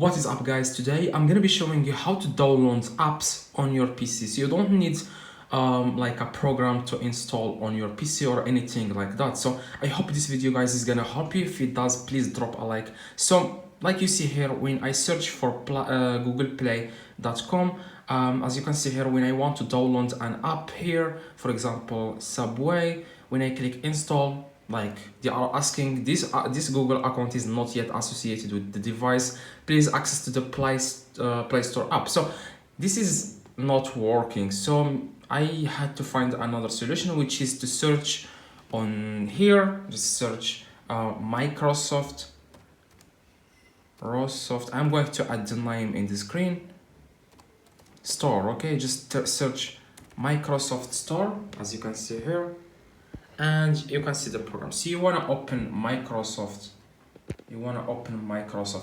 What is up, guys? Today I'm gonna be showing you how to download apps on your PC. So you don't need like a program to install on your PC or anything like that. So I hope this video, guys, is gonna help you. If it does, please drop a like. So like you see here, when I search for googleplay.com, as you can see here, when I want to download an app here, for example Subway, when I click install, like they are asking this Google account is not yet associated with the device, please access to the Play Store app. So this is not working, so I had to find another solution, which is to search on here. Just search Microsoft. I'm going to add the name in the screen. Store. Okay, just search Microsoft Store, as you can see here, and you can see the program. So you want to open Microsoft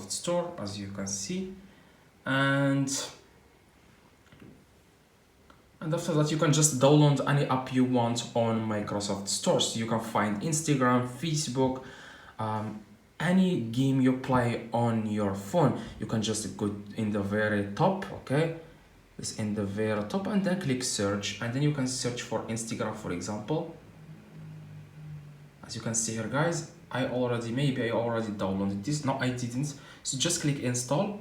Store, as you can see, and after that you can just download any app you want on Microsoft Store. So you can find Instagram, Facebook, any game you play on your phone. You can just go in the very top, okay, it's in the very top, and then click search, and then you can search for Instagram, for example. As you can see here, guys, maybe I already downloaded this. No, I didn't. So just click install,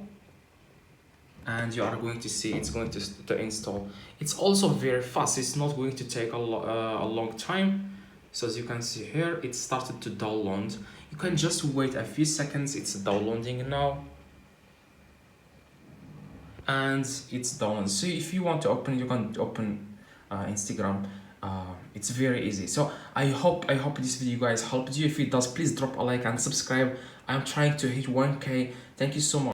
and you are going to see it's going to install. It's also very fast. It's not going to take a long time. So as you can see here, it started to download. You can just wait a few seconds. It's downloading now, and it's downloaded. So if you want to open, you can open Instagram. It's very easy. So I hope this video, guys, helped you. If it does, please drop a like and subscribe. I'm trying to hit 1K. Thank you so much.